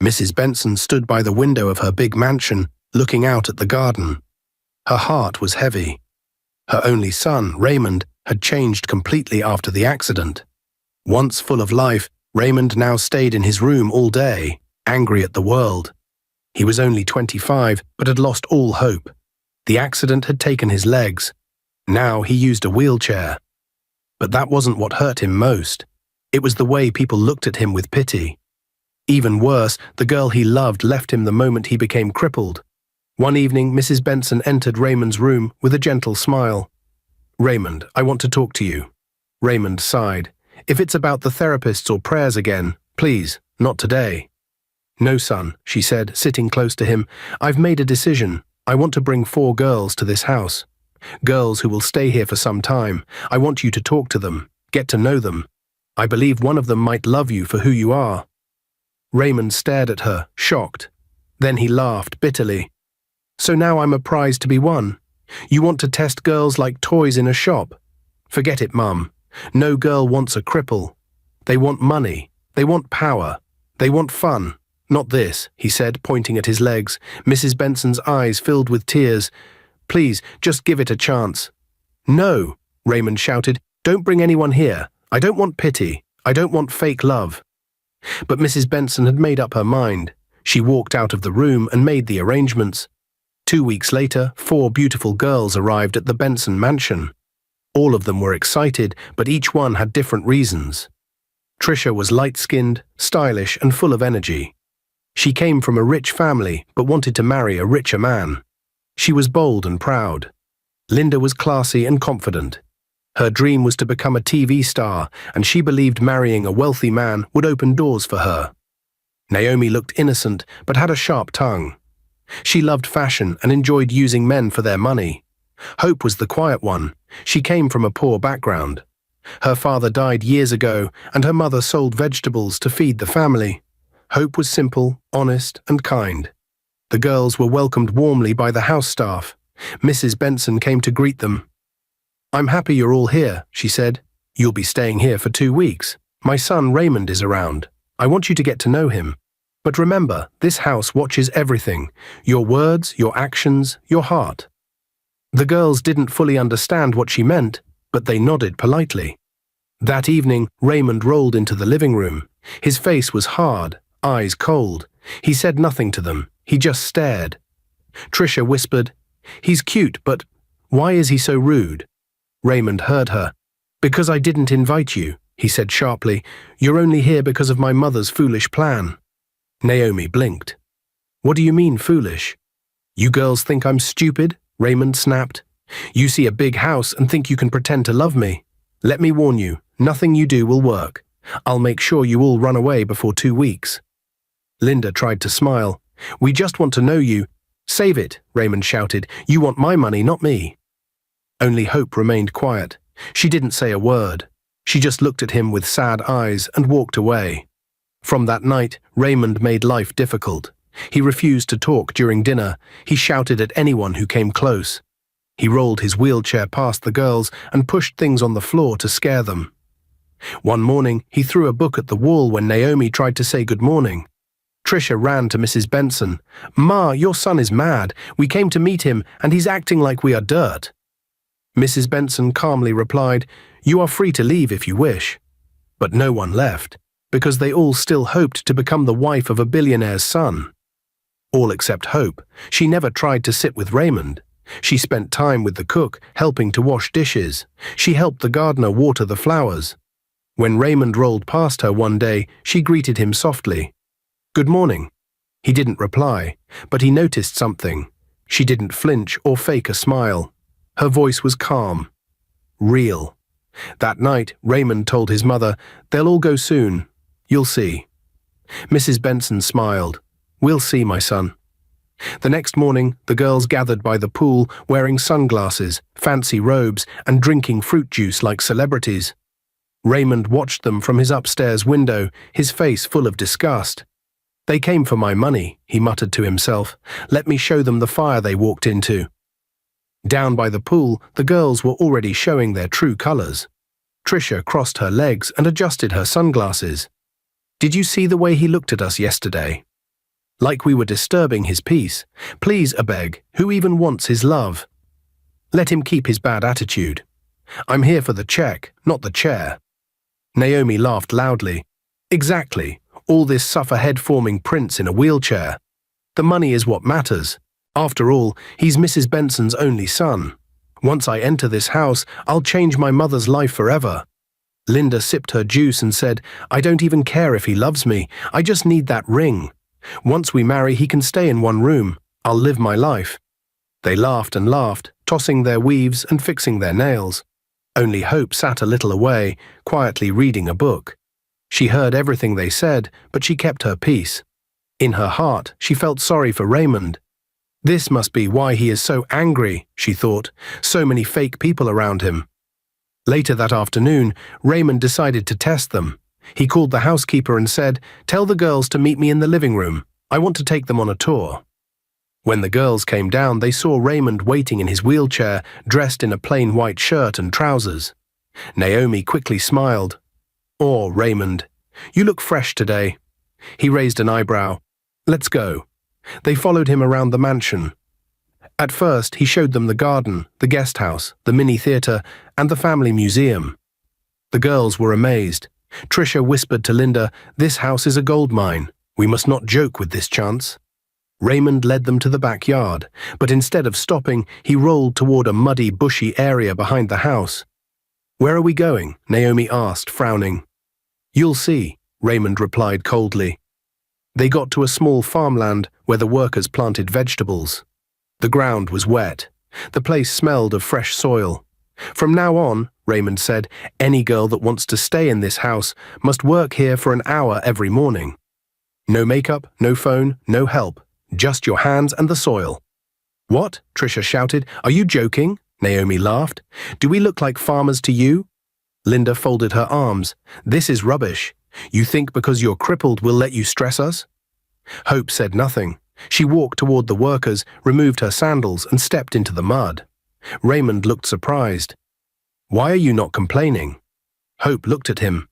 Mrs. Benson stood by the window of her big mansion, looking out at the garden. Her heart was heavy. Her only son, Raymond, had changed completely after the accident. Once full of life, Raymond now stayed in his room all day, angry at the world. He was only 25, but had lost all hope. The accident had taken his legs. Now he used a wheelchair. But that wasn't what hurt him most. It was the way people looked at him with pity. Even worse, the girl he loved left him the moment he became crippled. One evening, Mrs. Benson entered Raymond's room with a gentle smile. "Raymond, I want to talk to you." Raymond sighed. "If it's about the therapists or prayers again, please, not today." "No, son," she said, sitting close to him. "I've made a decision. I want to bring 4 girls to this house. Girls who will stay here for some time. I want you to talk to them, get to know them. I believe one of them might love you for who you are." Raymond stared at her, shocked. Then he laughed bitterly. "So now I'm a prize to be won? You want to test girls like toys in a shop? Forget it, Mum. No girl wants a cripple. They want money. They want power. They want fun. Not this," he said, pointing at his legs. Mrs. Benson's eyes filled with tears. "Please, just give it a chance." "No," Raymond shouted. "Don't bring anyone here. I don't want pity. I don't want fake love." But Mrs. Benson had made up her mind. She walked out of the room and made the arrangements. 2 weeks later, 4 beautiful girls arrived at the Benson mansion. All of them were excited, but each one had different reasons. Tricia was light-skinned, stylish, and full of energy. She came from a rich family, but wanted to marry a richer man. She was bold and proud. Linda was classy and confident. Her dream was to become a TV star, and she believed marrying a wealthy man would open doors for her. Naomi looked innocent, but had a sharp tongue. She loved fashion and enjoyed using men for their money. Hope was the quiet one. She came from a poor background. Her father died years ago, and her mother sold vegetables to feed the family. Hope was simple, honest, and kind. The girls were welcomed warmly by the house staff. Mrs. Benson came to greet them. "I'm happy you're all here," she said. "You'll be staying here for 2 weeks. My son Raymond is around. I want you to get to know him. But remember, this house watches everything. Your words, your actions, your heart." The girls didn't fully understand what she meant, but they nodded politely. That evening, Raymond rolled into the living room. His face was hard, eyes cold. He said nothing to them. He just stared. Tricia whispered, "He's cute, but why is he so rude?" Raymond heard her. "Because I didn't invite you," he said sharply. "You're only here because of my mother's foolish plan." Naomi blinked. "What do you mean, foolish?" "You girls think I'm stupid?" Raymond snapped. "You see a big house and think you can pretend to love me. Let me warn you, nothing you do will work. I'll make sure you all run away before 2 weeks. Linda tried to smile. "We just want to know you." "Save it," Raymond shouted. "You want my money, not me." Only Hope remained quiet. She didn't say a word. She just looked at him with sad eyes and walked away. From that night, Raymond made life difficult. He refused to talk during dinner. He shouted at anyone who came close. He rolled his wheelchair past the girls and pushed things on the floor to scare them. One morning, he threw a book at the wall when Naomi tried to say good morning. Tricia ran to Mrs. Benson. "Ma, your son is mad. We came to meet him, and he's acting like we are dirt." Mrs. Benson calmly replied, "You are free to leave if you wish." But no one left, because they all still hoped to become the wife of a billionaire's son. All except Hope. She never tried to sit with Raymond. She spent time with the cook, helping to wash dishes. She helped the gardener water the flowers. When Raymond rolled past her one day, she greeted him softly. "Good morning." He didn't reply, but he noticed something. She didn't flinch or fake a smile. Her voice was calm. Real. That night, Raymond told his mother, "They'll all go soon. You'll see." Mrs. Benson smiled. "We'll see, my son." The next morning, the girls gathered by the pool, wearing sunglasses, fancy robes, and drinking fruit juice like celebrities. Raymond watched them from his upstairs window, his face full of disgust. "They came for my money," he muttered to himself. "Let me show them the fire they walked into." Down by the pool, the girls were already showing their true colors. Tricia crossed her legs and adjusted her sunglasses. "Did you see the way he looked at us yesterday?" like we were disturbing his peace. Please, I beg, who even wants his love? Let him keep his bad attitude. I'm here for the check, not the chair. Naomi laughed loudly. Exactly, all this suffer-head-forming prince in a wheelchair. The money is what matters. After all, he's Mrs. Benson's only son. Once I enter this house, I'll change my mother's life forever. Linda sipped her juice and said, I don't even care if he loves me, I just need that ring. Once we marry, he can stay in one room. I'll live my life. They laughed and laughed, tossing their weaves and fixing their nails. Only Hope sat a little away, quietly reading a book. She heard everything they said, but she kept her peace. In her heart, she felt sorry for Raymond. This must be why he is so angry, she thought, so many fake people around him. Later that afternoon, Raymond decided to test them. He called the housekeeper and said, Tell the girls to meet me in the living room. I want to take them on a tour. When the girls came down, they saw Raymond waiting in his wheelchair, dressed in a plain white shirt and trousers. Naomi quickly smiled. Oh, Raymond, you look fresh today. He raised an eyebrow. Let's go. They followed him around the mansion. At first, he showed them the garden, the guest house, the mini theatre, and the family museum. The girls were amazed. Tricia whispered to Linda, This house is a gold mine. We must not joke with this chance. Raymond led them to the backyard, but instead of stopping, he rolled toward a muddy, bushy area behind the house. Where are we going? Naomi asked, frowning. You'll see, Raymond replied coldly. They got to a small farmland where the workers planted vegetables. The ground was wet. The place smelled of fresh soil. From now on, Raymond said, any girl that wants to stay in this house must work here for an hour every morning. No makeup, no phone, no help, just your hands and the soil. What? Tricia shouted. Are you joking? Naomi laughed. Do we look like farmers to you? Linda folded her arms. This is rubbish. You think because you're crippled we'll let you stress us? Hope said nothing. She walked toward the workers, removed her sandals, and stepped into the mud. Raymond looked surprised. Why are you not complaining? Hope looked at him.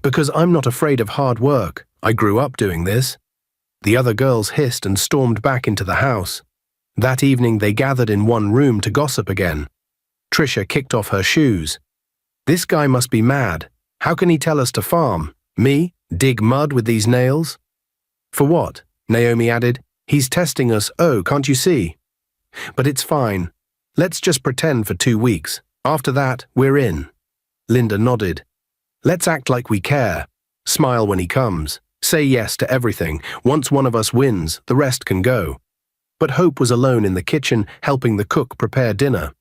Because I'm not afraid of hard work. I grew up doing this. The other girls hissed and stormed back into the house. That evening they gathered in one room to gossip again. Tricia kicked off her shoes. This guy must be mad. How can he tell us to farm? Me? Dig mud with these nails? For what? Naomi added. He's testing us, oh, can't you see? But it's fine. Let's just pretend for 2 weeks. After that, we're in. Linda nodded. Let's act like we care. Smile when he comes. Say yes to everything. Once one of us wins, the rest can go. But Hope was alone in the kitchen, helping the cook prepare dinner.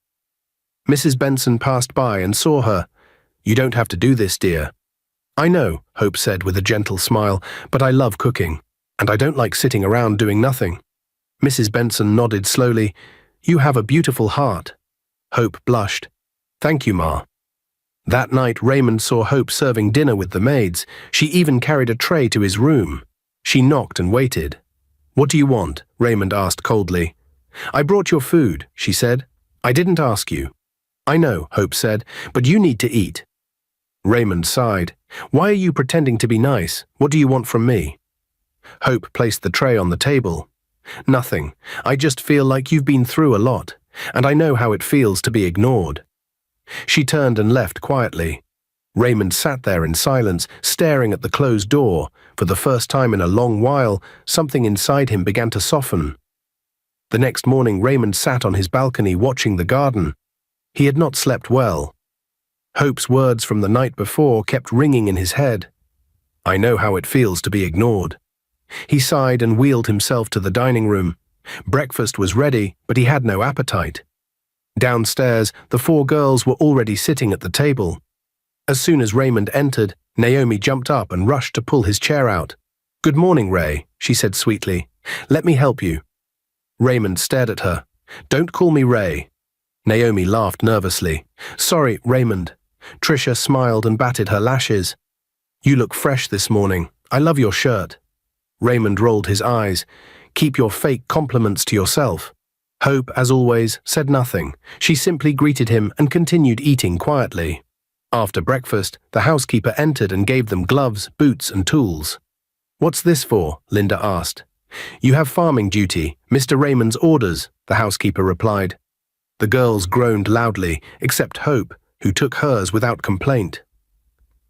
Mrs. Benson passed by and saw her. You don't have to do this, dear. I know, Hope said with a gentle smile, but I love cooking, and I don't like sitting around doing nothing. Mrs. Benson nodded slowly. You have a beautiful heart. Hope blushed. Thank you, Ma. That night, Raymond saw Hope serving dinner with the maids. She even carried a tray to his room. She knocked and waited. What do you want? Raymond asked coldly. I brought your food, she said. I didn't ask you. I know, Hope said, but you need to eat. Raymond sighed. Why are you pretending to be nice? What do you want from me? Hope placed the tray on the table. Nothing. I just feel like you've been through a lot, and I know how it feels to be ignored. She turned and left quietly. Raymond sat there in silence, staring at the closed door. For the first time in a long while, something inside him began to soften. The next morning, Raymond sat on his balcony watching the garden. He had not slept well. Hope's words from the night before kept ringing in his head. I know how it feels to be ignored. He sighed and wheeled himself to the dining room. Breakfast was ready, but he had no appetite. Downstairs, the 4 girls were already sitting at the table. As soon as Raymond entered, Naomi jumped up and rushed to pull his chair out. Good morning, Ray, she said sweetly. Let me help you. Raymond stared at her. Don't call me Ray. Naomi laughed nervously. Sorry, Raymond. Tricia smiled and batted her lashes. You look fresh this morning. I love your shirt. Raymond rolled his eyes. Keep your fake compliments to yourself. Hope, as always, said nothing. She simply greeted him and continued eating quietly. After breakfast, the housekeeper entered and gave them gloves, boots, and tools. What's this for? Linda asked. You have farming duty, Mr. Raymond's orders, the housekeeper replied. The girls groaned loudly, except Hope, who took hers without complaint.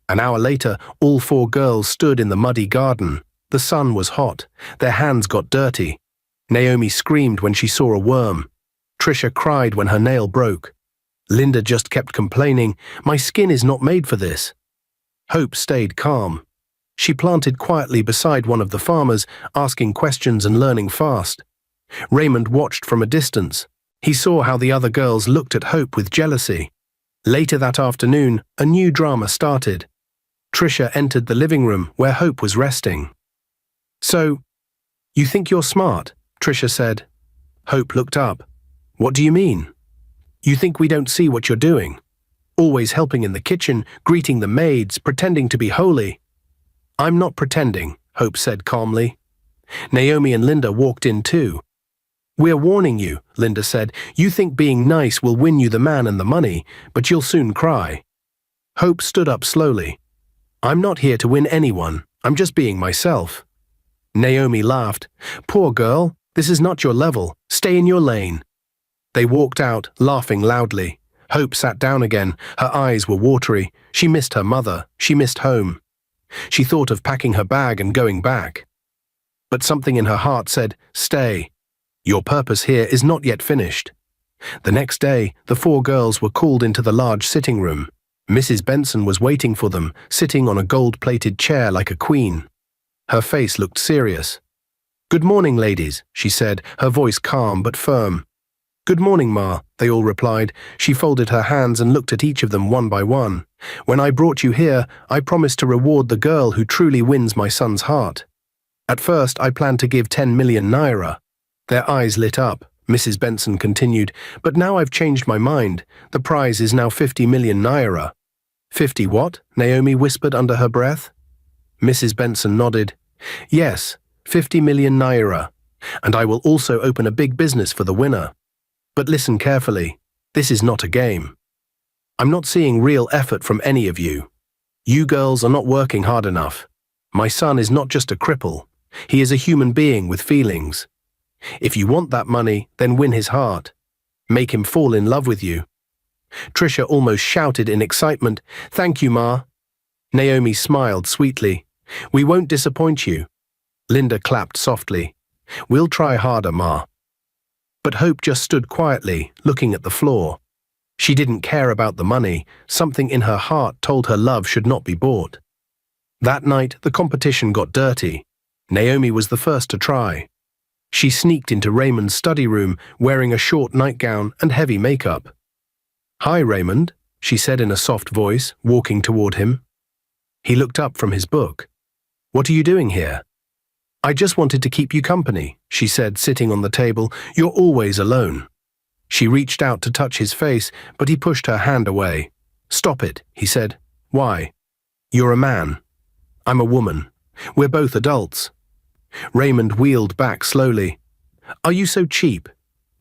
An hour later, all 4 girls stood in the muddy garden. The sun was hot. Their hands got dirty. Naomi screamed when she saw a worm. Tricia cried when her nail broke. Linda just kept complaining, "My skin is not made for this." Hope stayed calm. She planted quietly beside one of the farmers, asking questions and learning fast. Raymond watched from a distance. He saw how the other girls looked at Hope with jealousy. Later that afternoon, a new drama started. Tricia entered the living room where Hope was resting. "So, you think you're smart?" Tricia said. Hope looked up. "What do you mean? You think we don't see what you're doing? Always helping in the kitchen, greeting the maids, pretending to be holy." "I'm not pretending," Hope said calmly. Naomi and Linda walked in too. "We're warning you," Linda said. "You think being nice will win you the man and the money, but you'll soon cry." Hope stood up slowly. "I'm not here to win anyone. I'm just being myself." Naomi laughed. "Poor girl, this is not your level. Stay in your lane." They walked out, laughing loudly. Hope sat down again. Her eyes were watery. She missed her mother. She missed home. She thought of packing her bag and going back. But something in her heart said, "Stay. Your purpose here is not yet finished." The next day, the 4 girls were called into the large sitting room. Mrs. Benson was waiting for them, sitting on a gold-plated chair like a queen. Her face looked serious. "Good morning, ladies," she said, her voice calm but firm. "Good morning, Ma," they all replied. She folded her hands and looked at each of them one by one. "When I brought you here, I promised to reward the girl who truly wins my son's heart. At first, I planned to give 10 million naira. Their eyes lit up. Mrs. Benson continued, "But now I've changed my mind. The prize is now 50 million naira. 50 what? Naomi whispered under her breath. Mrs. Benson nodded. "Yes, 50 million naira. And I will also open a big business for the winner. But listen carefully. This is not a game. I'm not seeing real effort from any of you. You girls are not working hard enough. My son is not just a cripple. He is a human being with feelings. If you want that money, then win his heart. Make him fall in love with you." Tricia almost shouted in excitement, "Thank you, Ma." Naomi smiled sweetly. "We won't disappoint you." Linda clapped softly. "We'll try harder, Ma." But Hope just stood quietly, looking at the floor. She didn't care about the money. Something in her heart told her love should not be bought. That night, the competition got dirty. Naomi was the first to try. She sneaked into Raymond's study room, wearing a short nightgown and heavy makeup. "Hi, Raymond," she said in a soft voice, walking toward him. He looked up from his book. "What are you doing here?" "I just wanted to keep you company," she said, sitting on the table. "You're always alone." She reached out to touch his face, but he pushed her hand away. "Stop it," he said. "Why?" "You're a man. I'm a woman. We're both adults." Raymond wheeled back slowly. "Are you so cheap?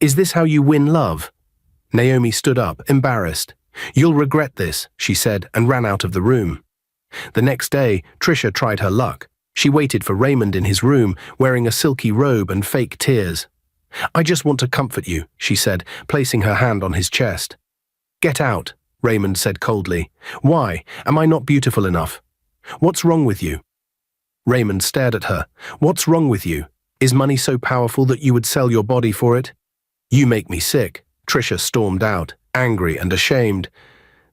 Is this how you win love?" Naomi stood up, embarrassed. "You'll regret this," she said, and ran out of the room. The next day, Tricia tried her luck. She waited for Raymond in his room, wearing a silky robe and fake tears. "I just want to comfort you," she said, placing her hand on his chest. "Get out," Raymond said coldly. "Why? Am I not beautiful enough? What's wrong with you?" Raymond stared at her. "What's wrong with you? Is money so powerful that you would sell your body for it?" "You make me sick," Tricia stormed out, angry and ashamed.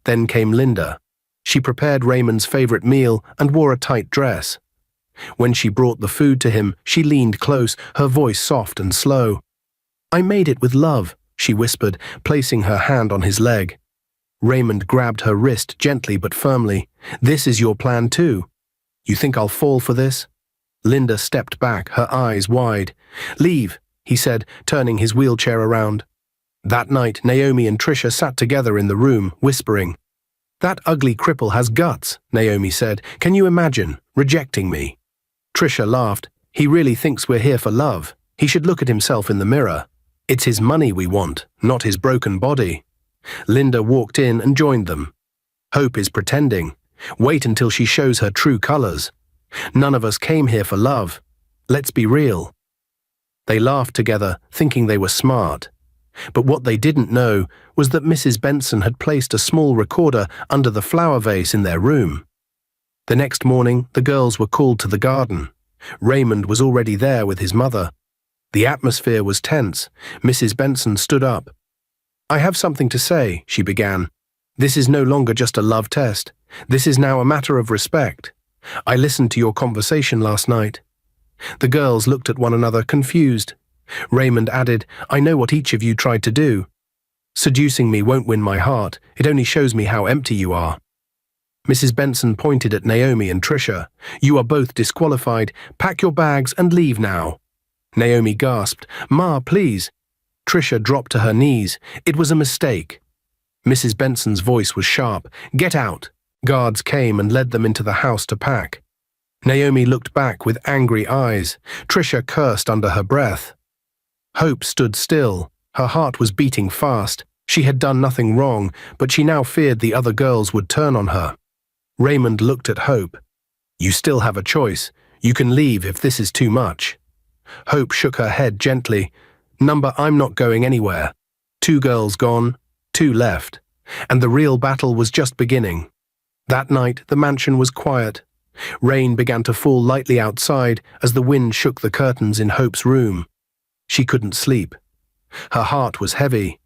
Then came Linda. She prepared Raymond's favorite meal and wore a tight dress. When she brought the food to him, she leaned close, her voice soft and slow. "I made it with love," she whispered, placing her hand on his leg. Raymond grabbed her wrist gently but firmly. "This is your plan too. You think I'll fall for this?" Linda stepped back, her eyes wide. "Leave," he said, turning his wheelchair around. That night, Naomi and Tricia sat together in the room, whispering. "That ugly cripple has guts," Naomi said. "Can you imagine, rejecting me?" Tricia laughed. "He really thinks we're here for love. He should look at himself in the mirror. It's his money we want, not his broken body." Linda walked in and joined them. "Hope is pretending. Wait until she shows her true colors. None of us came here for love. Let's be real." They laughed together, thinking they were smart. But what they didn't know was that Mrs. Benson had placed a small recorder under the flower vase in their room. The next morning, the girls were called to the garden. Raymond was already there with his mother. The atmosphere was tense. Mrs. Benson stood up. "I have something to say," she began. "This is no longer just a love test. This is now a matter of respect. I listened to your conversation last night." The girls looked at one another, confused. Raymond added, "I know what each of you tried to do. Seducing me won't win my heart. It only shows me how empty you are." Mrs. Benson pointed at Naomi and Tricia. "You are both disqualified. Pack your bags and leave now." Naomi gasped, "Ma, please." Tricia dropped to her knees. It was a mistake. Mrs. Benson's voice was sharp. "Get out." Guards came and led them into the house to pack. Naomi looked back with angry eyes. Tricia cursed under her breath. Hope stood still. Her heart was beating fast. She had done nothing wrong, but she now feared the other girls would turn on her. Raymond looked at Hope. "You still have a choice. You can leave if this is too much." Hope shook her head gently. "I'm not going anywhere." 2 girls gone, 2 left. And the real battle was just beginning. That night, the mansion was quiet. Rain began to fall lightly outside as the wind shook the curtains in Hope's room. She couldn't sleep. Her heart was heavy.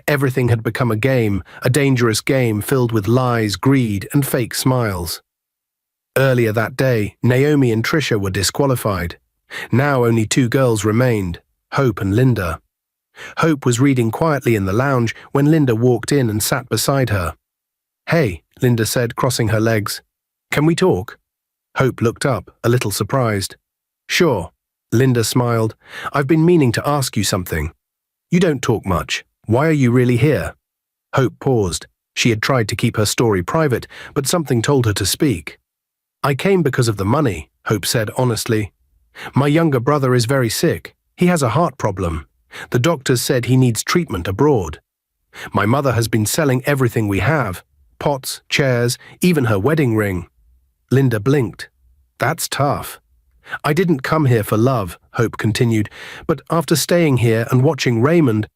Everything had become a game, a dangerous game filled with lies, greed, and fake smiles. Earlier that day, Naomi and Tricia were disqualified. Now only 2 girls remained, Hope and Linda. Hope was reading quietly in the lounge when Linda walked in and sat beside her. "Hey," Linda said, crossing her legs. "Can we talk?" Hope looked up, a little surprised. "Sure." Linda smiled. "I've been meaning to ask you something. You don't talk much. Why are you really here?" Hope paused. She had tried to keep her story private, but something told her to speak. "I came because of the money," Hope said honestly. "My younger brother is very sick. He has a heart problem. The doctors said he needs treatment abroad. My mother has been selling everything we have. Pots, chairs, even her wedding ring." Linda blinked. "That's tough." "I didn't come here for love," Hope continued, "but after staying here and watching Raymond,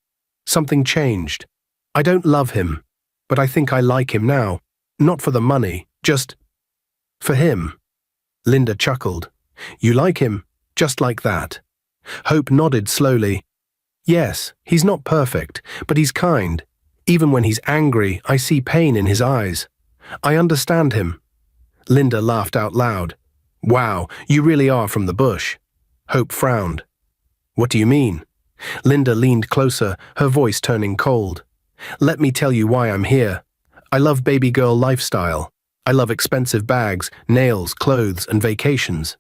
something changed. I don't love him, but I think I like him now. Not for the money, just for him." Linda chuckled. "You like him, just like that?" Hope nodded slowly. "Yes, he's not perfect, but he's kind. Even when he's angry, I see pain in his eyes. I understand him." Linda laughed out loud. "Wow, you really are from the bush." Hope frowned. "What do you mean?" Linda leaned closer, her voice turning cold. "Let me tell you why I'm here. I love baby girl lifestyle. I love expensive bags, nails, clothes, and vacations.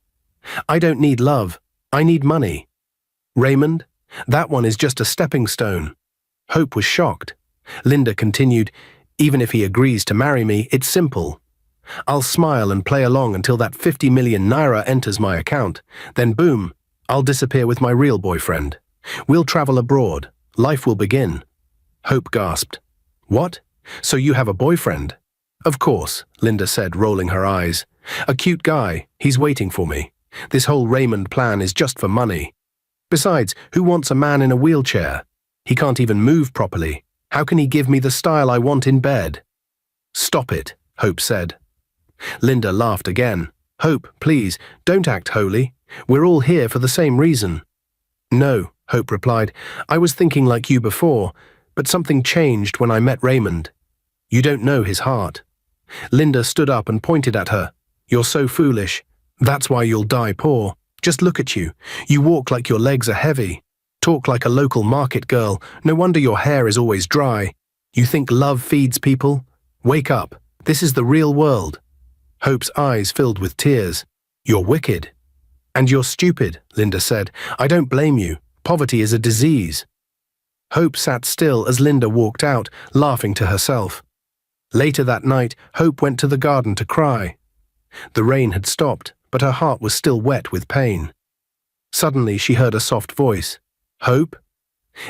I don't need love. I need money. Raymond, that one is just a stepping stone." Hope was shocked. Linda continued, "Even if he agrees to marry me, it's simple. I'll smile and play along until that 50 million naira enters my account. Then boom, I'll disappear with my real boyfriend. We'll travel abroad. Life will begin." Hope gasped. "What? So you have a boyfriend?" "Of course," Linda said, rolling her eyes. "A cute guy. He's waiting for me. This whole Raymond plan is just for money. Besides, who wants a man in a wheelchair? He can't even move properly. How can he give me the style I want in bed?" "Stop it," Hope said. Linda laughed again. "Hope, please, don't act holy. We're all here for the same reason." "No," Hope replied. "I was thinking like you before, but something changed when I met Raymond. You don't know his heart." Linda stood up and pointed at her. "You're so foolish. That's why you'll die poor. Just look at you. You walk like your legs are heavy. Talk like a local market girl. No wonder your hair is always dry. You think love feeds people? Wake up. This is the real world." Hope's eyes filled with tears. "You're wicked." "And you're stupid," Linda said. "I don't blame you. Poverty is a disease." Hope sat still as Linda walked out, laughing to herself. Later that night, Hope went to the garden to cry. The rain had stopped, but her heart was still wet with pain. Suddenly she heard a soft voice. "Hope?"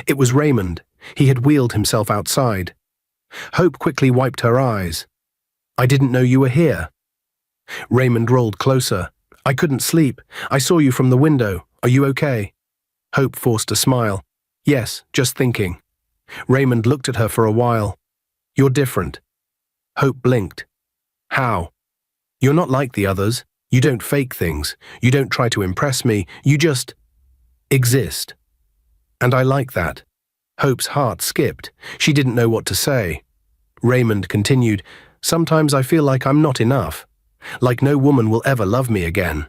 It was Raymond. He had wheeled himself outside. Hope quickly wiped her eyes. "I didn't know you were here." Raymond rolled closer. "I couldn't sleep. I saw you from the window. Are you okay?" Hope forced a smile. Yes, just thinking. Raymond looked at her for a while. You're different. Hope blinked. How? You're not like the others. You don't fake things. You don't try to impress me. You just exist. And I like that. Hope's heart skipped. She didn't know what to say. Raymond continued, Sometimes I feel like I'm not enough. Like no woman will ever love me again.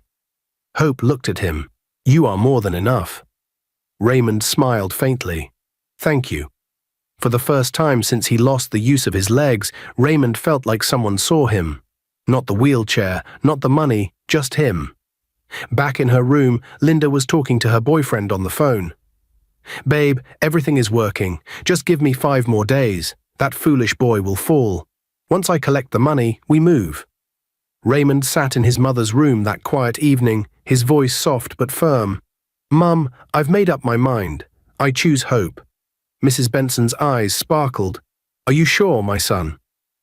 Hope looked at him. You are more than enough. Raymond smiled faintly. Thank you. For the first time since he lost the use of his legs, Raymond felt like someone saw him. Not the wheelchair, not the money, just him. Back in her room, Linda was talking to her boyfriend on the phone. Babe, everything is working. Just give me 5 more days. That foolish boy will fall. Once I collect the money, we move. Raymond sat in his mother's room that quiet evening, his voice soft but firm. Mum, I've made up my mind. I choose Hope. Mrs. Benson's eyes sparkled. Are you sure, my son?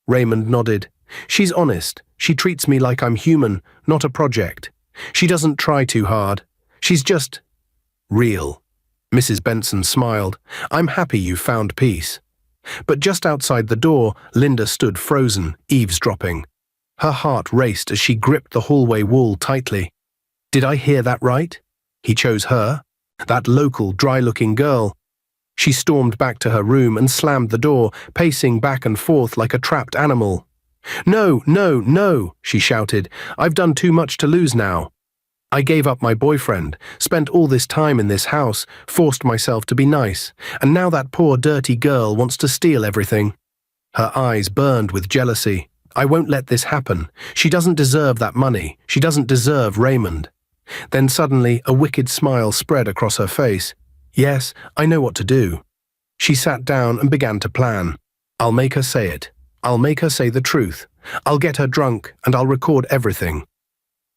Raymond nodded. She's honest. She treats me like I'm human, not a project. She doesn't try too hard. She's just real. Mrs. Benson smiled. I'm happy you found peace. But just outside the door, Linda stood frozen, eavesdropping. Her heart raced as she gripped the hallway wall tightly. Did I hear that right? He chose her? That local, dry-looking girl? She stormed back to her room and slammed the door, pacing back and forth like a trapped animal. No, no, no, she shouted. I've done too much to lose now. I gave up my boyfriend, spent all this time in this house, forced myself to be nice, and now that poor dirty girl wants to steal everything. Her eyes burned with jealousy. I won't let this happen. She doesn't deserve that money. She doesn't deserve Raymond. Then suddenly a wicked smile spread across her face. Yes, I know what to do. She sat down and began to plan. I'll make her say it. I'll make her say the truth. I'll get her drunk and I'll record everything.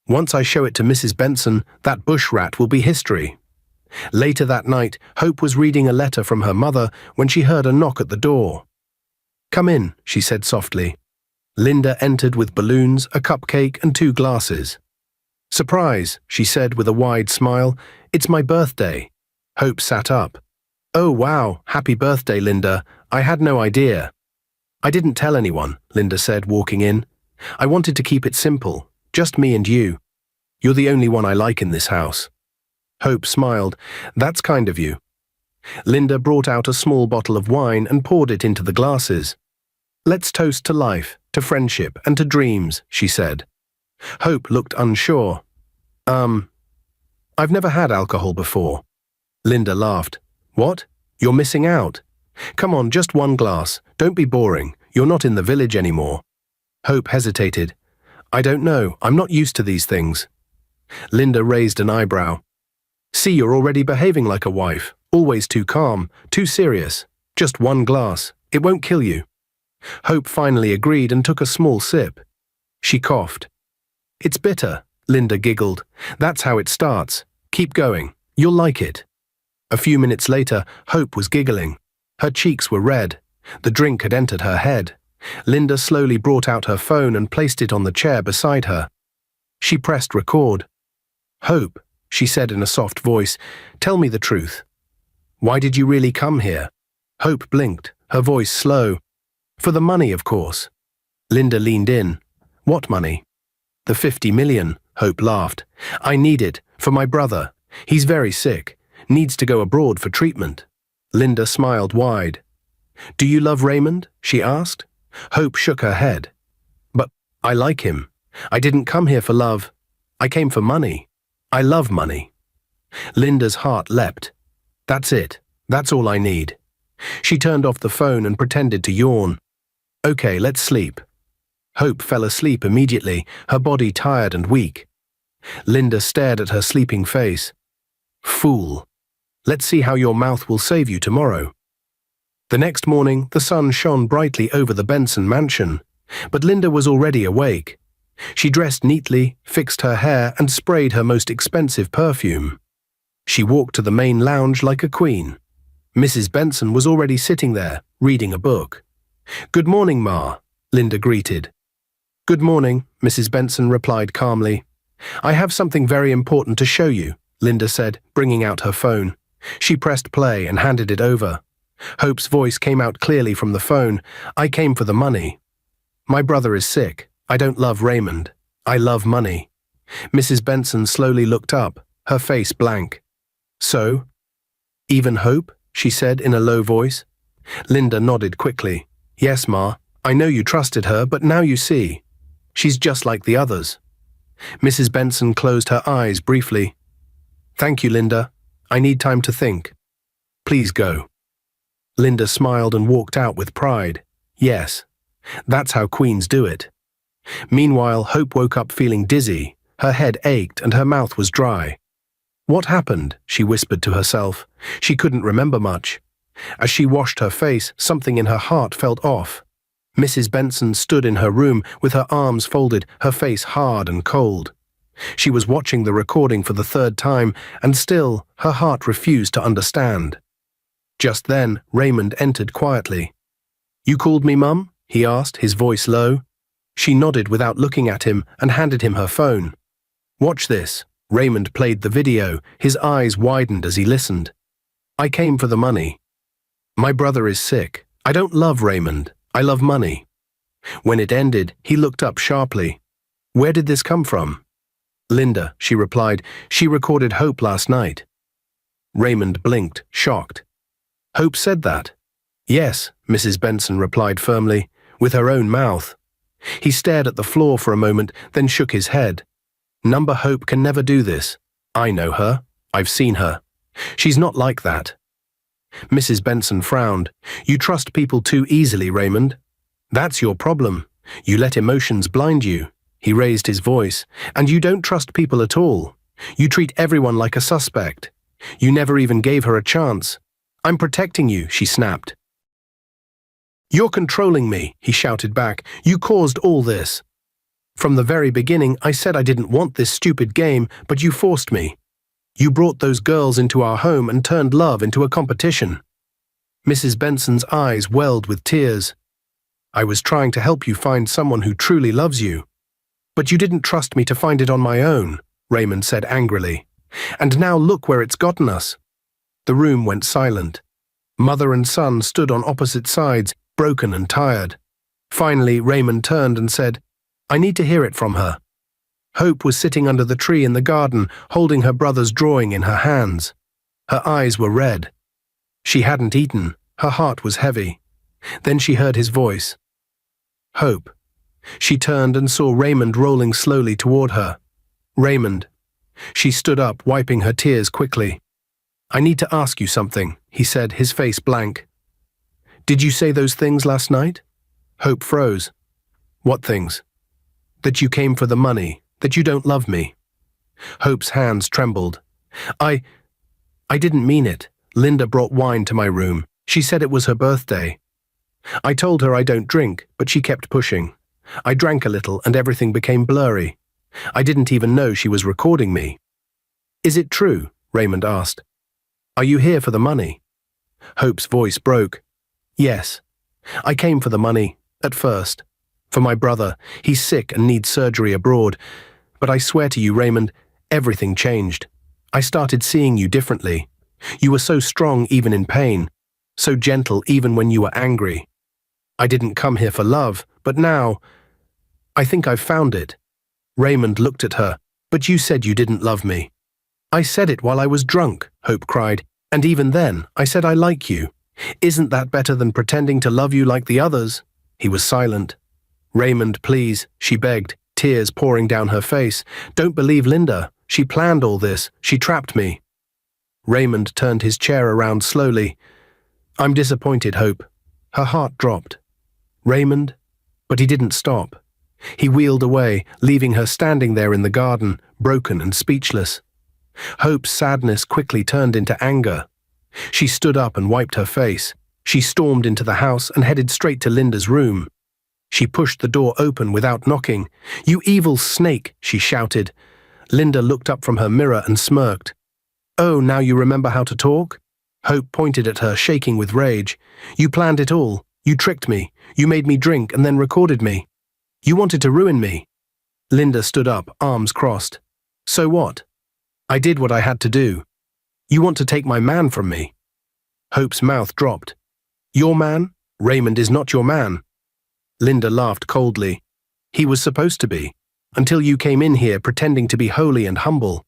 Once I show it to Mrs. Benson, that bushrat will be history. Later that night, Hope was reading a letter from her mother when she heard a knock at the door. Come in, she said softly. Linda entered with balloons, a cupcake and 2 glasses. Surprise, she said with a wide smile. It's my birthday. Hope sat up. Oh wow, happy birthday, Linda. I had no idea. I didn't tell anyone, Linda said, walking in. I wanted to keep it simple, just me and you. You're the only one I like in this house. Hope smiled. That's kind of you. Linda brought out a small bottle of wine and poured it into the glasses. Let's toast to life, to friendship, and to dreams, she said. Hope looked unsure. I've never had alcohol before. Linda laughed. What? You're missing out. Come on, just 1 glass. Don't be boring. You're not in the village anymore. Hope hesitated. I don't know. I'm not used to these things. Linda raised an eyebrow. See, you're already behaving like a wife. Always too calm, too serious. Just 1 glass. It won't kill you. Hope finally agreed and took a small sip. She coughed. It's bitter, Linda giggled. That's how it starts. Keep going. You'll like it. A few minutes later, Hope was giggling. Her cheeks were red. The drink had entered her head. Linda slowly brought out her phone and placed it on the chair beside her. She pressed record. Hope, she said in a soft voice, tell me the truth. Why did you really come here? Hope blinked, her voice slow. For the money, of course. Linda leaned in. What money? The 50 million, Hope laughed. I need it, for my brother. He's very sick, needs to go abroad for treatment. Linda smiled wide. Do you love Raymond? She asked. Hope shook her head. But I like him. I didn't come here for love. I came for money. I love money. Linda's heart leapt. That's it. That's all I need. She turned off the phone and pretended to yawn. Okay, let's sleep. Hope fell asleep immediately, her body tired and weak. Linda stared at her sleeping face. Fool. Let's see how your mouth will save you tomorrow. The next morning, the sun shone brightly over the Benson mansion, but Linda was already awake. She dressed neatly, fixed her hair, and sprayed her most expensive perfume. She walked to the main lounge like a queen. Mrs. Benson was already sitting there, reading a book. Good morning, Ma, Linda greeted. Good morning, Mrs. Benson replied calmly. I have something very important to show you, Linda said, bringing out her phone. She pressed play and handed it over. Hope's voice came out clearly from the phone. "I came for the money. My brother is sick. I don't love Raymond. I love money." Mrs. Benson slowly looked up, her face blank. "So? Even Hope?" she said in a low voice. Linda nodded quickly. "Yes, Ma. I know you trusted her, but now you see. She's just like the others." Mrs. Benson closed her eyes briefly. "Thank you, Linda. I need time to think. Please go." Linda smiled and walked out with pride. Yes, that's how queens do it. Meanwhile, Hope woke up feeling dizzy. Her head ached and her mouth was dry. "What happened?" she whispered to herself. She couldn't remember much. As she washed her face, something in her heart felt off. Mrs. Benson stood in her room with her arms folded, her face hard and cold. She was watching the recording for the third time, and still her heart refused to understand. Just then, Raymond entered quietly. "You called me, Mum?" he asked, his voice low. She nodded without looking at him and handed him her phone. "Watch this." Raymond played the video, his eyes widened as he listened. "I came for the money. My brother is sick. I don't love Raymond. I love money." When it ended, he looked up sharply. "Where did this come from?" "Linda," she replied. "She recorded Hope last night." Raymond blinked, shocked. "Hope said that?" "Yes," Mrs. Benson replied firmly, with her own mouth. He stared at the floor for a moment, then shook his head. "Number Hope can never do this. I know her. I've seen her. She's not like that." Mrs. Benson frowned. "You trust people too easily, Raymond. That's your problem. You let emotions blind you." He raised his voice. "And you don't trust people at all. You treat everyone like a suspect. You never even gave her a chance." "I'm protecting you," she snapped. "You're controlling me," he shouted back. "You caused all this. From the very beginning, I said I didn't want this stupid game, but you forced me. You brought those girls into our home and turned love into a competition." Mrs. Benson's eyes welled with tears. "I was trying to help you find someone who truly loves you. But you didn't trust me to find it on my own," Raymond said angrily. "And now look where it's gotten us." The room went silent. Mother and son stood on opposite sides, broken and tired. Finally, Raymond turned and said, "I need to hear it from her." Hope was sitting under the tree in the garden, holding her brother's drawing in her hands. Her eyes were red. She hadn't eaten. Her heart was heavy. Then she heard his voice. "Hope." She turned and saw Raymond rolling slowly toward her. "Raymond." She stood up, wiping her tears quickly. "I need to ask you something," he said, his face blank. "Did you say those things last night?" Hope froze. "What things?" "That you came for the money, that you don't love me." Hope's hands trembled. I didn't mean it. Linda brought wine to my room. She said it was her birthday. I told her I don't drink, but she kept pushing. I drank a little and everything became blurry. I didn't even know she was recording me." "Is it true?" Raymond asked. "Are you here for the money?" Hope's voice broke. "Yes. I came for the money, at first. For my brother. He's sick and needs surgery abroad. But I swear to you, Raymond, everything changed. I started seeing you differently. You were so strong even in pain, so gentle even when you were angry. I didn't come here for love, but now, I think I've found it." Raymond looked at her. "But you said you didn't love me." "I said it while I was drunk," Hope cried. "And even then, I said I like you. Isn't that better than pretending to love you like the others?" He was silent. "Raymond, please," she begged, tears pouring down her face. "Don't believe Linda. She planned all this. She trapped me." Raymond turned his chair around slowly. "I'm disappointed, Hope." Her heart dropped. "Raymond?" But he didn't stop. He wheeled away, leaving her standing there in the garden, broken and speechless. Hope's sadness quickly turned into anger. She stood up and wiped her face. She stormed into the house and headed straight to Linda's room. She pushed the door open without knocking. "You evil snake," she shouted. Linda looked up from her mirror and smirked. "Oh, now you remember how to talk?" Hope pointed at her, shaking with rage. "You planned it all. You tricked me. You made me drink and then recorded me. You wanted to ruin me." Linda stood up, arms crossed. "So what? I did what I had to do." You want to take my man from me?" Hope's mouth dropped. "Your man? Raymond is not your man." Linda laughed coldly. "He was supposed to be, until you came in here pretending to be holy and humble.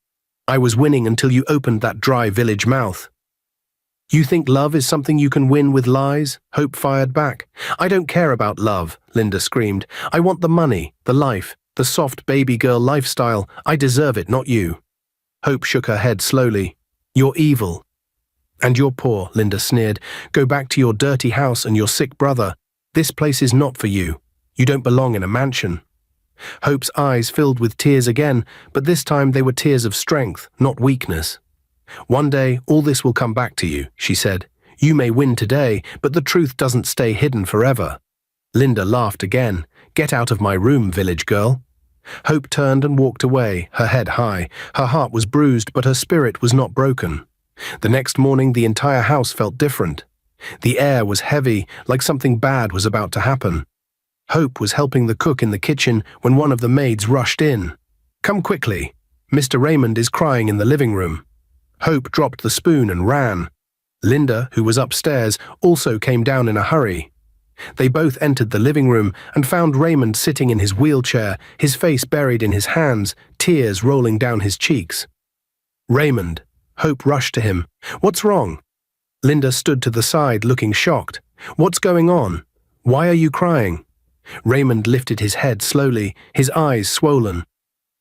I was winning until you opened that dry village mouth." "You think love is something you can win with lies?" Hope fired back. "I don't care about love," Linda screamed. "I want the money, the life, the soft baby girl lifestyle. I deserve it, not you." Hope shook her head slowly. "You're evil." "And you're poor," Linda sneered. "Go back to your dirty house and your sick brother. This place is not for you. You don't belong in a mansion." Hope's eyes filled with tears again, but this time they were tears of strength, not weakness. "One day, all this will come back to you," she said. "You may win today, but the truth doesn't stay hidden forever." Linda laughed again. "Get out of my room, village girl." Hope turned and walked away, her head high. Her heart was bruised, but her spirit was not broken. The next morning, the entire house felt different. The air was heavy, like something bad was about to happen. Hope was helping the cook in the kitchen when one of the maids rushed in. "Come quickly. Mr. Raymond is crying in the living room." Hope dropped the spoon and ran. Linda, who was upstairs, also came down in a hurry. They both entered the living room and found Raymond sitting in his wheelchair, his face buried in his hands, tears rolling down his cheeks. "Raymond!" Hope rushed to him. "What's wrong?" Linda stood to the side, looking shocked. "What's going on? Why are you crying?" Raymond lifted his head slowly, his eyes swollen.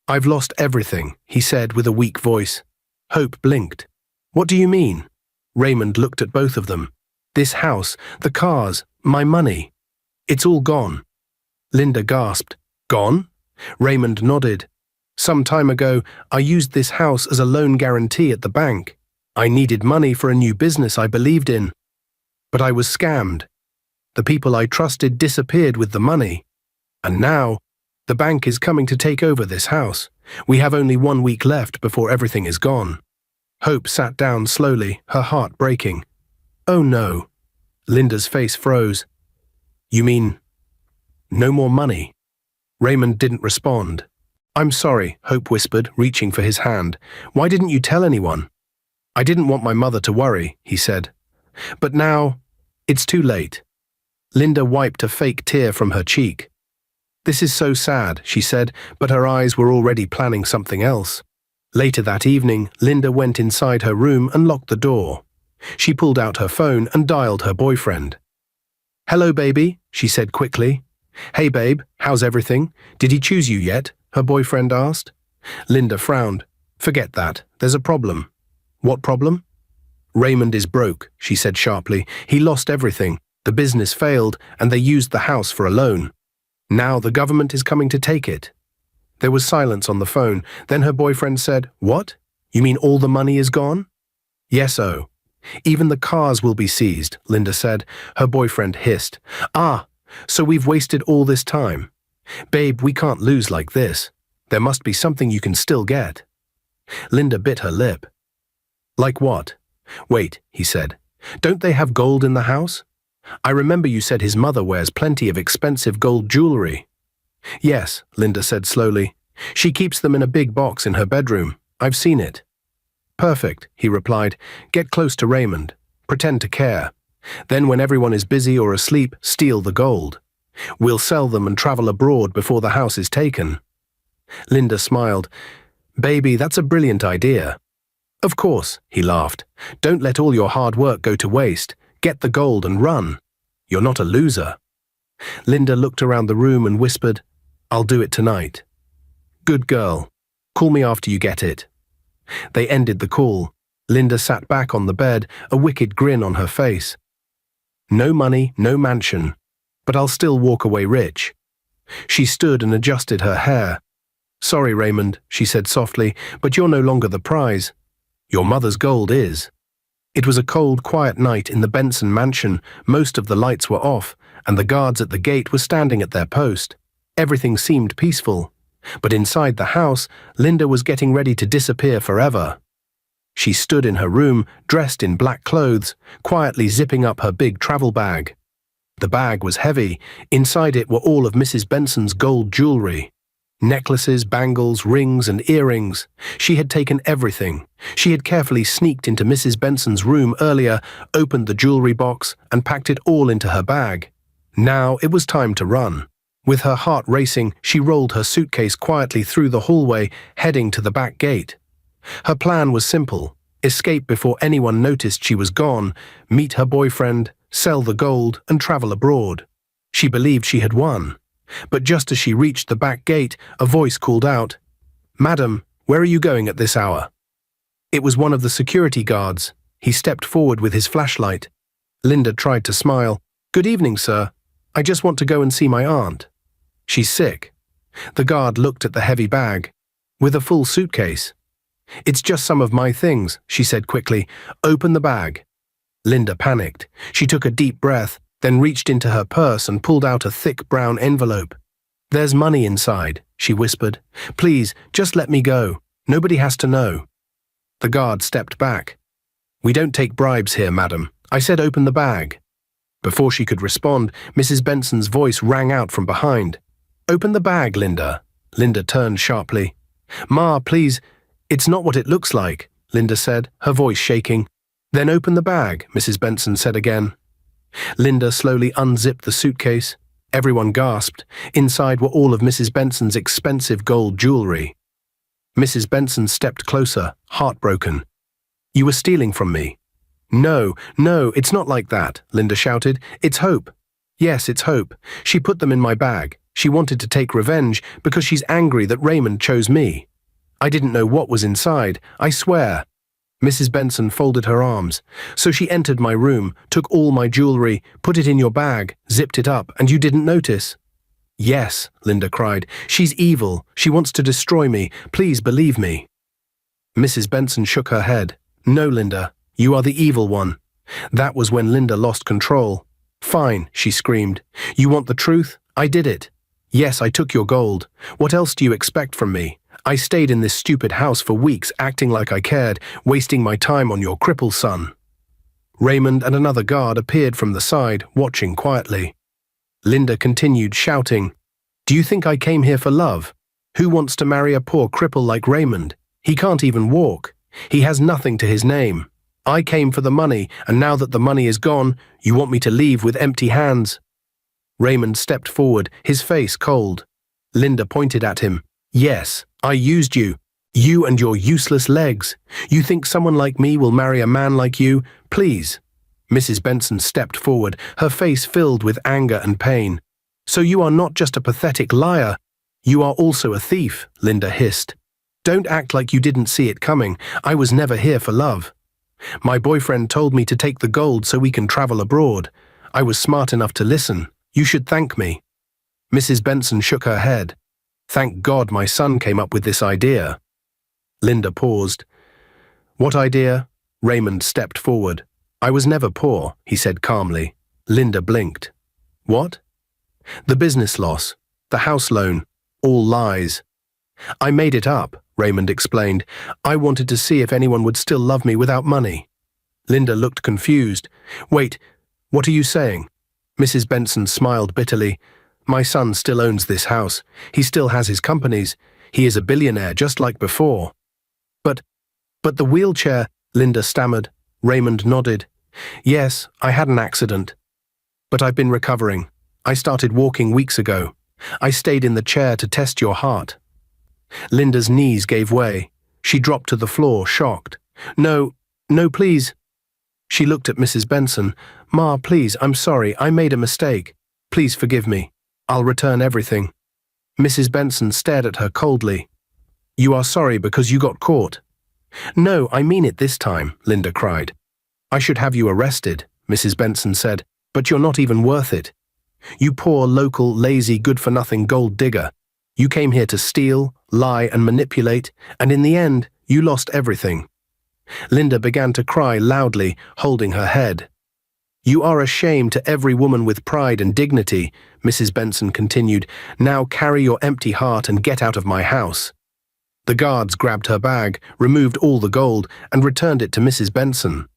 "I've lost everything," he said with a weak voice. Hope blinked. "What do you mean?" Raymond looked at both of them. "This house, the cars, my money. It's all gone." Linda gasped. "Gone?" Raymond nodded. "Some time ago, I used this house as a loan guarantee at the bank. I needed money for a new business I believed in. But I was scammed. The people I trusted disappeared with the money. And now, the bank is coming to take over this house. We have only 1 week left before everything is gone." Hope sat down slowly, her heart breaking. "Oh no." Linda's face froze. "You mean, no more money?" Raymond didn't respond. "I'm sorry," Hope whispered, reaching for his hand. "Why didn't you tell anyone?" "I didn't want my mother to worry," he said. "But now, it's too late." Linda wiped a fake tear from her cheek. "This is so sad," she said, but her eyes were already planning something else. Later that evening, Linda went inside her room and locked the door. She pulled out her phone and dialed her boyfriend. "Hello, baby," she said quickly. "Hey, babe, how's everything? Did he choose you yet?" her boyfriend asked. Linda frowned. "Forget that. There's a problem." "What problem?" "Raymond is broke," she said sharply. "He lost everything. The business failed, and they used the house for a loan. Now the government is coming to take it." There was silence on the phone. Then her boyfriend said, "What? You mean all the money is gone?" "Yes-o. Even the cars will be seized," Linda said. Her boyfriend hissed. "Ah, so we've wasted all this time. Babe, we can't lose like this. There must be something you can still get." Linda bit her lip. "Like what?" "Wait," he said. "Don't they have gold in the house? I remember you said his mother wears plenty of expensive gold jewelry." "Yes," Linda said slowly. "She keeps them in a big box in her bedroom. I've seen it." "Perfect," he replied. "Get close to Raymond. Pretend to care. Then when everyone is busy or asleep, steal the gold. We'll sell them and travel abroad before the house is taken." Linda smiled. "Baby, that's a brilliant idea." "Of course," he laughed. "Don't let all your hard work go to waste. Get the gold and run. You're not a loser." Linda looked around the room and whispered, "I'll do it tonight." "Good girl. Call me after you get it." They ended the call. Linda sat back on the bed, a wicked grin on her face. "No money, no mansion, but I'll still walk away rich." She stood and adjusted her hair. "Sorry, Raymond," she said softly, "but you're no longer the prize. Your mother's gold is." It was a cold, quiet night in the Benson mansion. Most of the lights were off, and the guards at the gate were standing at their post. Everything seemed peaceful. But inside the house, Linda was getting ready to disappear forever. She stood in her room, dressed in black clothes, quietly zipping up her big travel bag. The bag was heavy. Inside it were all of Mrs. Benson's gold jewelry. Necklaces, bangles, rings, and earrings. She had taken everything. She had carefully sneaked into Mrs. Benson's room earlier, opened the jewelry box, and packed it all into her bag. Now it was time to run. With her heart racing, she rolled her suitcase quietly through the hallway, heading to the back gate. Her plan was simple: escape before anyone noticed she was gone, meet her boyfriend, sell the gold, and travel abroad. She believed she had won. But just as she reached the back gate, a voice called out, "Madam, where are you going at this hour?" It was one of the security guards. He stepped forward with his flashlight. Linda tried to smile. "Good evening, sir. I just want to go and see my aunt. She's sick." The guard looked at the heavy bag. "With a full suitcase." "It's just some of my things," she said quickly. "Open the bag." Linda panicked. She took a deep breath, then reached into her purse and pulled out a thick brown envelope. "There's money inside," she whispered. "Please, just let me go. Nobody has to know." The guard stepped back. "We don't take bribes here, madam. I said open the bag." Before she could respond, Mrs. Benson's voice rang out from behind. "Open the bag, Linda." Linda turned sharply. "Ma, please, it's not what it looks like," Linda said, her voice shaking. "Then open the bag," Mrs. Benson said again. Linda slowly unzipped the suitcase. Everyone gasped. Inside were all of Mrs. Benson's expensive gold jewelry. Mrs. Benson stepped closer, heartbroken. "You were stealing from me." No, it's not like that," Linda shouted. "It's Hope. Yes, it's Hope. She put them in my bag. She wanted to take revenge because she's angry that Raymond chose me. I didn't know what was inside, I swear." Mrs. Benson folded her arms. "So she entered my room, took all my jewelry, put it in your bag, zipped it up, and you didn't notice?" "Yes," Linda cried. "She's evil. She wants to destroy me. Please believe me." Mrs. Benson shook her head. "No, Linda, you are the evil one." That was when Linda lost control. "Fine," she screamed. "You want the truth? I did it. Yes, I took your gold. What else do you expect from me? I stayed in this stupid house for weeks acting like I cared, wasting my time on your cripple son." Raymond and another guard appeared from the side, watching quietly. Linda continued shouting, "Do you think I came here for love? Who wants to marry a poor cripple like Raymond? He can't even walk. He has nothing to his name. I came for the money, and now that the money is gone, you want me to leave with empty hands?" Raymond stepped forward, his face cold. Linda pointed at him. "Yes, I used you. You and your useless legs. You think someone like me will marry a man like you? Please." Mrs. Benson stepped forward, her face filled with anger and pain. "So you are not just a pathetic liar. You are also a thief," Linda hissed. "Don't act like you didn't see it coming. I was never here for love. My boyfriend told me to take the gold so we can travel abroad. I was smart enough to listen. You should thank me." Mrs. Benson shook her head. "Thank God my son came up with this idea." Linda paused. "What idea?" Raymond stepped forward. "I was never poor," he said calmly. Linda blinked. "What?" "The business loss, the house loan, all lies." "I made it up," Raymond explained. "I wanted to see if anyone would still love me without money." Linda looked confused. "Wait, what are you saying?" Mrs. Benson smiled bitterly. "My son still owns this house. He still has his companies. He is a billionaire just like before." But the wheelchair," Linda stammered. Raymond nodded. "Yes, I had an accident. But I've been recovering. I started walking weeks ago. I stayed in the chair to test your heart." Linda's knees gave way. She dropped to the floor, shocked. No, please." She looked at Mrs. Benson. "Ma, please, I'm sorry. I made a mistake. Please forgive me. I'll return everything." Mrs. Benson stared at her coldly. "You are sorry because you got caught." "No, I mean it this time," Linda cried. "I should have you arrested," Mrs. Benson said, "but you're not even worth it. You poor, local, lazy, good-for-nothing gold digger. You came here to steal, lie, and manipulate, and in the end, you lost everything." Linda began to cry loudly, holding her head. "You are a shame to every woman with pride and dignity," Mrs. Benson continued. "Now carry your empty heart and get out of my house." The guards grabbed her bag, removed all the gold, and returned it to Mrs. Benson.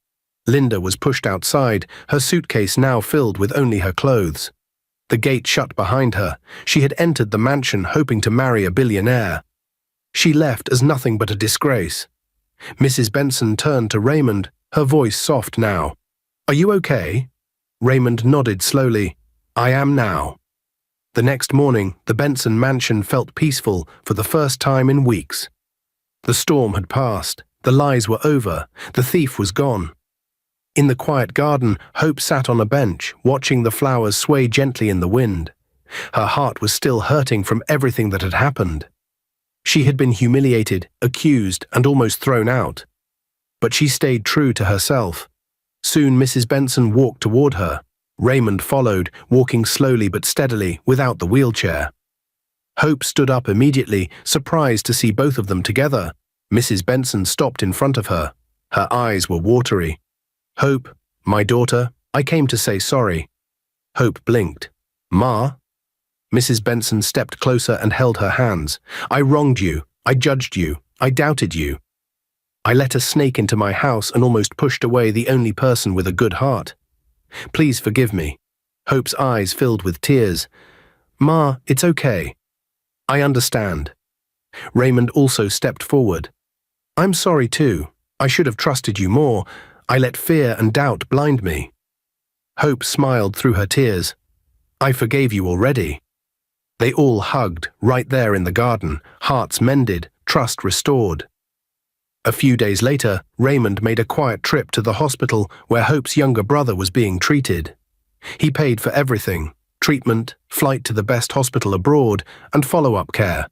Linda was pushed outside, her suitcase now filled with only her clothes. The gate shut behind her. She had entered the mansion hoping to marry a billionaire. She left as nothing but a disgrace. Mrs. Benson turned to Raymond, her voice soft now. "Are you okay?" Raymond nodded slowly. "I am now." The next morning, the Benson mansion felt peaceful for the first time in weeks. The storm had passed, the lies were over, the thief was gone. In the quiet garden, Hope sat on a bench, watching the flowers sway gently in the wind. Her heart was still hurting from everything that had happened. She had been humiliated, accused, and almost thrown out. But she stayed true to herself. Soon Mrs. Benson walked toward her. Raymond followed, walking slowly but steadily, without the wheelchair. Hope stood up immediately, surprised to see both of them together. Mrs. Benson stopped in front of her. Her eyes were watery. "Hope, my daughter, I came to say sorry." Hope blinked. "Ma?" Mrs. Benson stepped closer and held her hands. "I wronged you. I judged you. I doubted you. I let a snake into my house and almost pushed away the only person with a good heart. Please forgive me." Hope's eyes filled with tears. "Ma, it's okay. I understand." Raymond also stepped forward. "I'm sorry too. I should have trusted you more. I let fear and doubt blind me." Hope smiled through her tears. "I forgave you already." They all hugged, right there in the garden, hearts mended, trust restored. A few days later, Raymond made a quiet trip to the hospital where Hope's younger brother was being treated. He paid for everything: treatment, flight to the best hospital abroad, and follow-up care.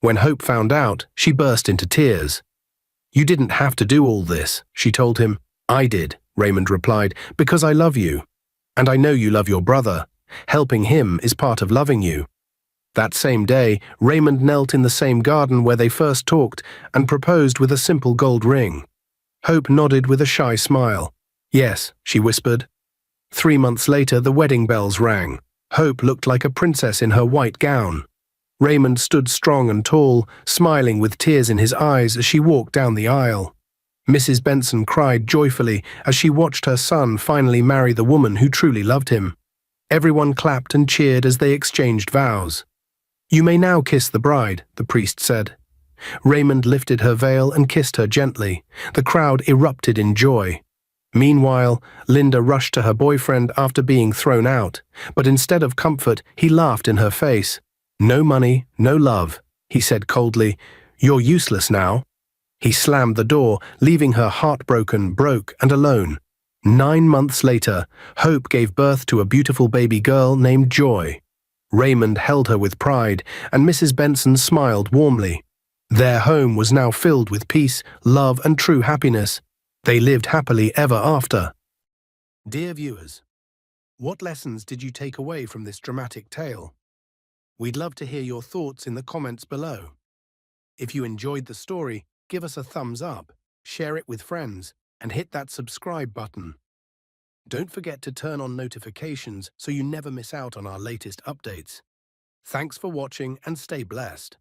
When Hope found out, she burst into tears. "You didn't have to do all this," she told him. "I did," Raymond replied, "because I love you. And I know you love your brother. Helping him is part of loving you." That same day, Raymond knelt in the same garden where they first talked and proposed with a simple gold ring. Hope nodded with a shy smile. "Yes," she whispered. 3 months later, the wedding bells rang. Hope looked like a princess in her white gown. Raymond stood strong and tall, smiling with tears in his eyes as she walked down the aisle. Mrs. Benson cried joyfully as she watched her son finally marry the woman who truly loved him. Everyone clapped and cheered as they exchanged vows. "You may now kiss the bride," the priest said. Raymond lifted her veil and kissed her gently. The crowd erupted in joy. Meanwhile, Linda rushed to her boyfriend after being thrown out, but instead of comfort, he laughed in her face. "No money, no love," he said coldly. "You're useless now." He slammed the door, leaving her heartbroken, broke, and alone. 9 months later, Hope gave birth to a beautiful baby girl named Joy. Raymond held her with pride, and Mrs. Benson smiled warmly. Their home was now filled with peace, love, and true happiness. They lived happily ever after. Dear viewers, what lessons did you take away from this dramatic tale? We'd love to hear your thoughts in the comments below. If you enjoyed the story, give us a thumbs up, share it with friends, and hit that subscribe button. Don't forget to turn on notifications so you never miss out on our latest updates. Thanks for watching and stay blessed.